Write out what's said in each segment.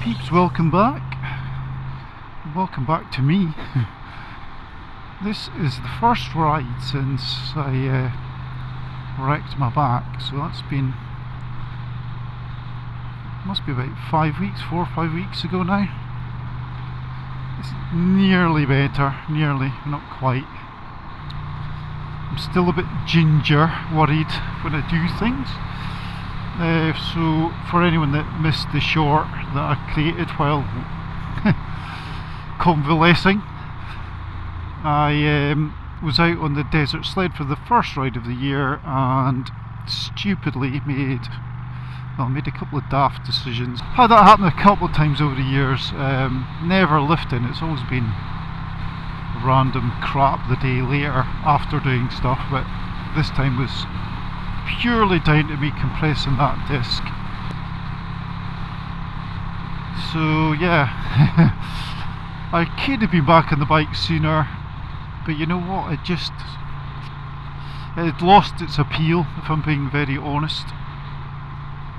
peeps, welcome back. Welcome back to me. This is the first ride since I wrecked my back, so that's been, must be about 4 or 5 weeks ago now. It's nearly better, nearly, not quite. I'm still a bit ginger worried when I do things. So for anyone that missed the short that I created while convalescing, I was out on the desert sled for the first ride of the year and stupidly made a couple of daft decisions. Had that happen a couple of times over the years. Never lifting, it's always been random crap the day later after doing stuff, but this time was purely down to me compressing that disc. So yeah, I could have been back on the bike sooner, but you know what, it had lost its appeal, if I'm being very honest.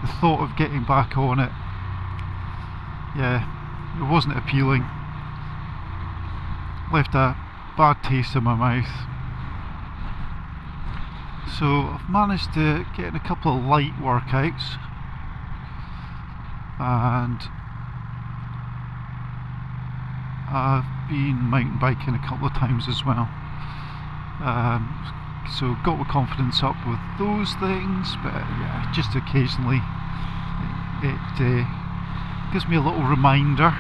The thought of getting back on it, yeah, it wasn't appealing. Left a bad taste in my mouth. So I've managed to get in a couple of light workouts, and I've been mountain biking a couple of times as well. So got my confidence up with those things, but yeah, just occasionally it gives me a little reminder.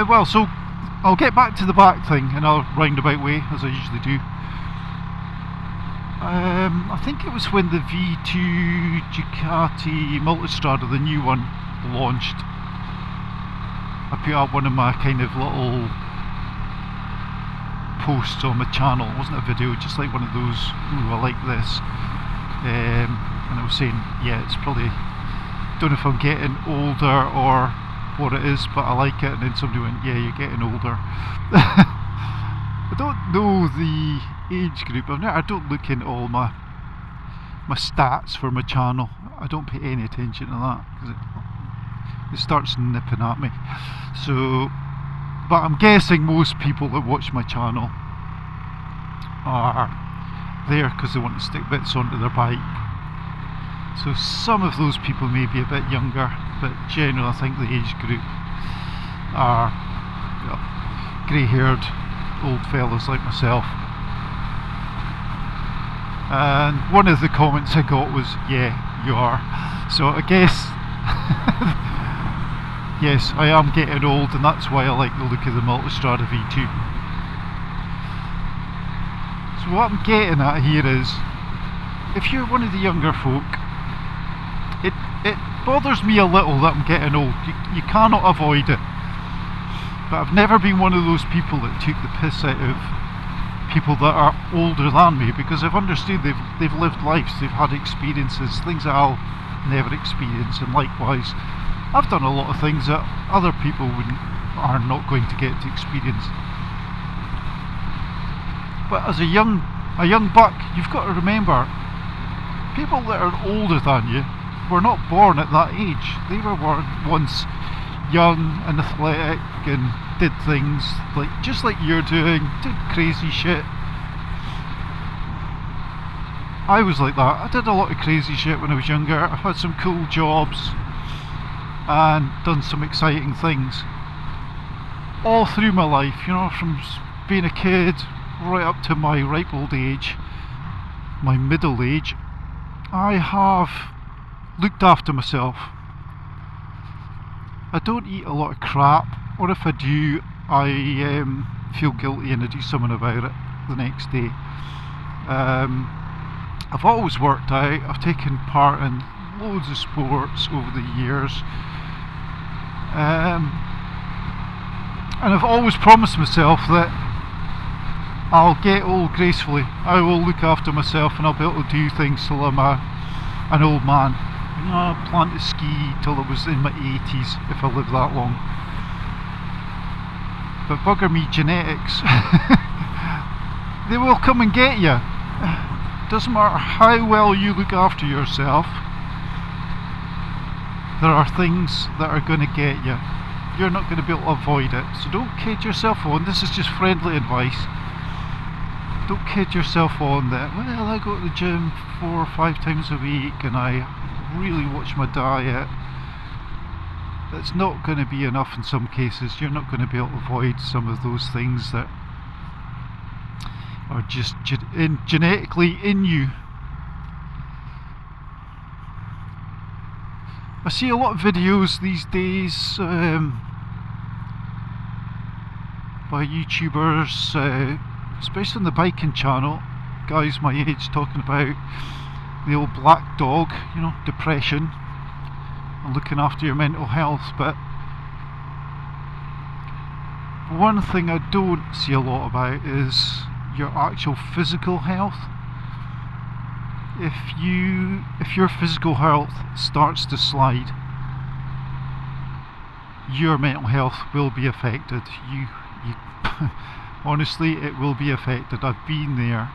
Well, so I'll get back to the back thing in a roundabout way, as I usually do. I think it was when the V2 Ducati Multistrada, the new one, launched. I put up one of my kind of little posts on my channel. It wasn't a video, just like one of those, ooh, I like this. And I was saying, yeah, it's probably, don't know if I'm getting older or what it is, but I like it. And then somebody went, yeah, you're getting older. I don't know the age group. I don't look into all my stats for my channel. I don't pay any attention to that because it starts nipping at me. So, but I'm guessing most people that watch my channel are there because they want to stick bits onto their bike. So some of those people may be a bit younger, but generally I think the age group are, well, grey-haired old fellas like myself. And one of the comments I got was, yeah, you are. So I guess yes, I am getting old, and that's why I like the look of the Multistrada V2. So what I'm getting at here is, if you're one of the younger folk, it bothers me a little that I'm getting old. You cannot avoid it. But I've never been one of those people that took the piss out of people that are older than me, because I've understood they've lived lives, they've had experiences, things that I'll never experience, and likewise I've done a lot of things that other people are not going to get to experience. But as a young buck, you've got to remember, people that are older than you were not born at that age. They were once young and athletic and did things like just like you're doing, did crazy shit. I was like that. I did a lot of crazy shit when I was younger. I've had some cool jobs and done some exciting things all through my life, you know, from being a kid right up to my ripe old age, my middle age. I have looked after myself. I don't eat a lot of crap, or if I do, I feel guilty and I do something about it the next day. I've always worked out. I've taken part in loads of sports over the years, and I've always promised myself that I'll get old gracefully. I will look after myself and I'll be able to do things till I'm an old man. You know, I plan to ski till I was in my 80s if I live that long. But bugger me genetics, they will come and get you. Doesn't matter how well you look after yourself, There are things that are going to get you. You're not going to be able to avoid it. So don't kid yourself on. This is just friendly advice. Don't kid yourself on that, well, I go to the gym 4 or 5 times a week and I really watch my diet. That's not going to be enough in some cases. You're not going to be able to avoid some of those things that are just genetically in you. I see a lot of videos these days by YouTubers, especially on the biking channel, guys my age talking about the old black dog, you know, depression and looking after your mental health. But one thing I don't see a lot about is your actual physical health. If your physical health starts to slide, your mental health will be affected. You honestly, it will be affected. I've been there.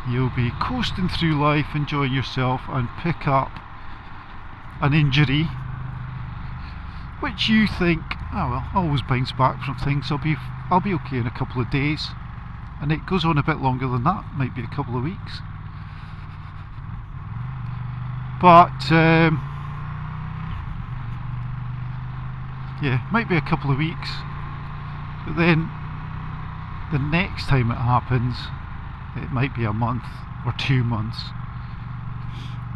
You'll be coasting through life, enjoying yourself, and pick up an injury which you think, oh well, I always bounce back from things. I'll be okay in a couple of days, and it goes on a bit longer than that. Might be a couple of weeks. But yeah, might be a couple of weeks. But then the next time it happens, it might be a month or 2 months.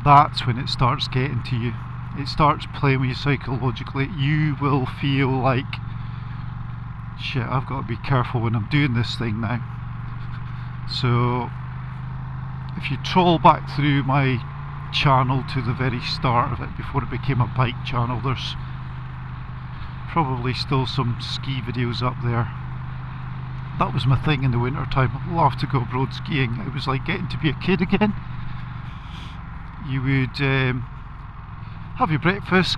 That's when it starts getting to you. It starts playing with you psychologically. You will feel like, shit, I've got to be careful when I'm doing this thing now. So if you troll back through my channel to the very start of it, before it became a bike channel, there's probably still some ski videos up there. That was my thing in the winter time. I loved to go abroad skiing. It was like getting to be a kid again. You would have your breakfast,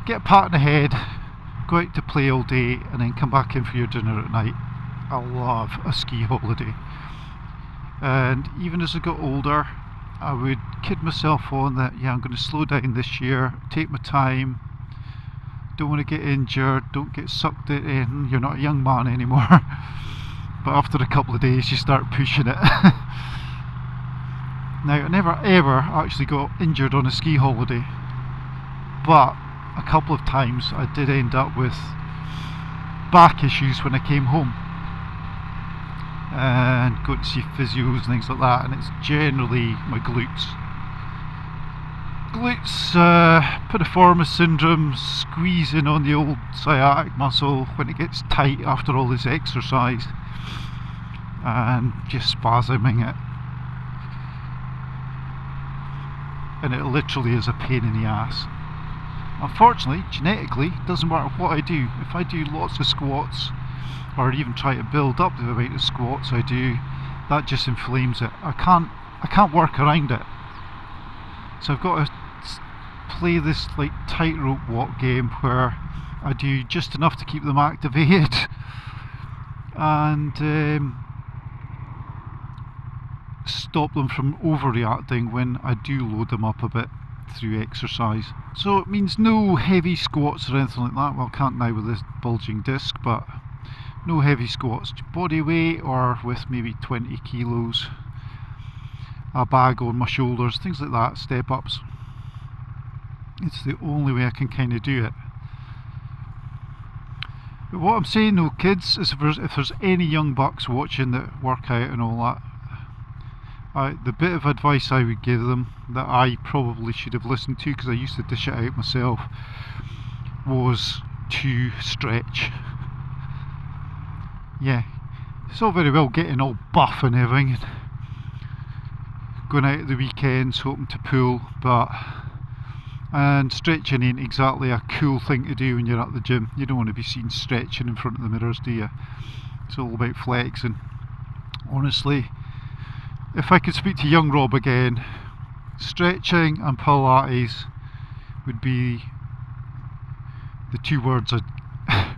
get a pat on the head, go out to play all day, and then come back in for your dinner at night. I love a ski holiday. And even as I got older, I would kid myself on that, yeah, I'm going to slow down this year, take my time, don't want to get injured, don't get sucked in, you're not a young man anymore. But after a couple of days you start pushing it. Now, I never ever actually got injured on a ski holiday, but a couple of times I did end up with back issues when I came home, and go to see physios and things like that, and it's generally my glutes. Piriformis syndrome, squeezing on the old sciatic muscle when it gets tight after all this exercise, and just spasming it. And it literally is a pain in the ass. Unfortunately, genetically, it doesn't matter what I do. If I do lots of squats, or even try to build up the amount of squats I do, that just inflames it. I can't work around it. So I've got to play this like tightrope walk game where I do just enough to keep them activated, and stop them from overreacting when I do load them up a bit through exercise. So it means no heavy squats or anything like that. Well, I can't now with this bulging disc, but no heavy squats. Body weight, or with maybe 20 kilos, a bag on my shoulders, things like that, step ups. It's the only way I can kind of do it. But what I'm saying though, kids, is if there's any young bucks watching that work out and all that, the bit of advice I would give them, that I probably should have listened to because I used to dish it out myself, was to stretch. Yeah, it's all very well getting all buff and everything, going out at the weekends hoping to pull, and stretching ain't exactly a cool thing to do when you're at the gym. You don't want to be seen stretching in front of the mirrors, do you? It's all about flexing. Honestly, if I could speak to young Rob again, stretching and Pilates would be the two words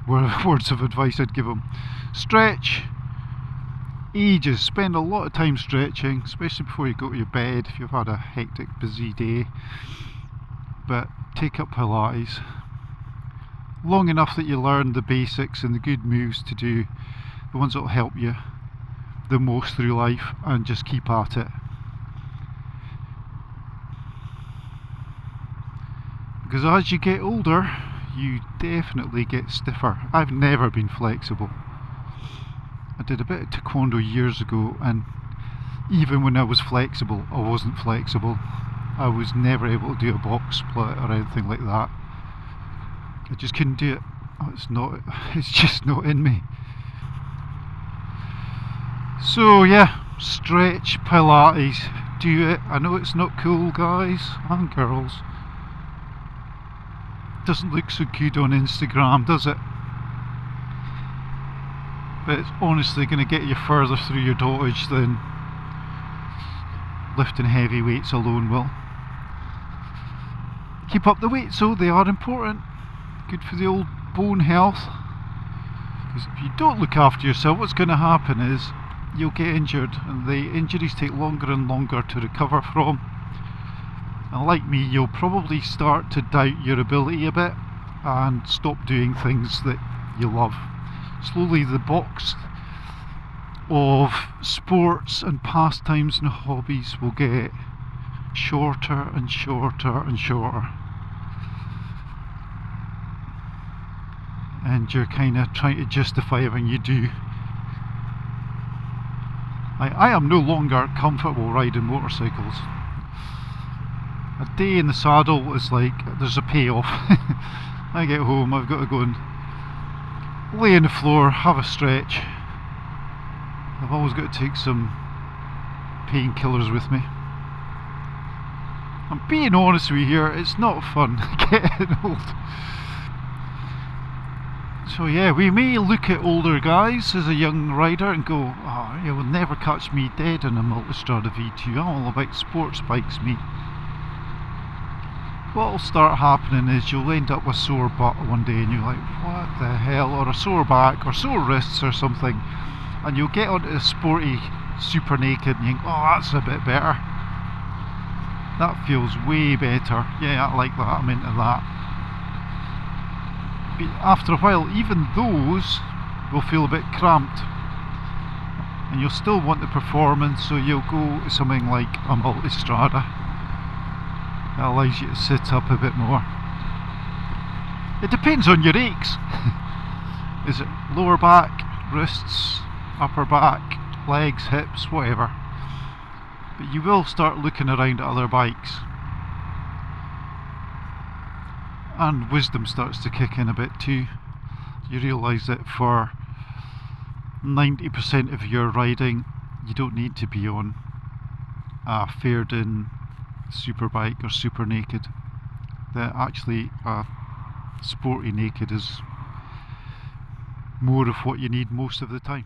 words of advice I'd give him. Stretch ages, spend a lot of time stretching, especially before you go to your bed if you've had a hectic busy day. but take up Pilates long enough that you learn the basics and the good moves to do, the ones that will help you the most through life, and just keep at it. Because as you get older, you definitely get stiffer. I've never been flexible. I did a bit of taekwondo years ago, and even when I was flexible, I wasn't flexible. I was never able to do a box split or anything like that. I just couldn't do it. It's just not in me. So yeah, stretch, Pilates, do it. I know it's not cool, guys and girls. Doesn't look so good on Instagram, does it? But it's honestly going to get you further through your dotage than lifting heavy weights alone will. Keep up the weights though, they are important. Good for the old bone health. Because if you don't look after yourself, what's going to happen is you'll get injured, and the injuries take longer and longer to recover from. And like me, you'll probably start to doubt your ability a bit and stop doing things that you love. Slowly the box of sports and pastimes and hobbies will get shorter and shorter and shorter. And you're kind of trying to justify it when you do. I am no longer comfortable riding motorcycles. A day in the saddle is like, there's a payoff. I get home, I've got to go and lay on the floor, have a stretch. I've always got to take some painkillers with me. I'm being honest with you here, it's not fun getting old. So yeah, we may look at older guys as a young rider and go, oh, you will never catch me dead in a Multistrada V2, I'm all about sports bikes, me. What will start happening is you'll end up with sore butt one day and you're like, what the hell, or a sore back or sore wrists or something, and you'll get onto a sporty super naked and you think, oh, that's a bit better, that feels way better, yeah, I like that, I'm into that. But after a while, even those will feel a bit cramped, and you'll still want the performance, so you'll go to something like a Multistrada. That allows you to sit up a bit more. It depends on your aches. Is it lower back, wrists, upper back, legs, hips, whatever. But you will start looking around at other bikes. And wisdom starts to kick in a bit too. You realise that for 90% of your riding, you don't need to be on a fared-in super bike or super naked. That actually a sporty naked is more of what you need most of the time.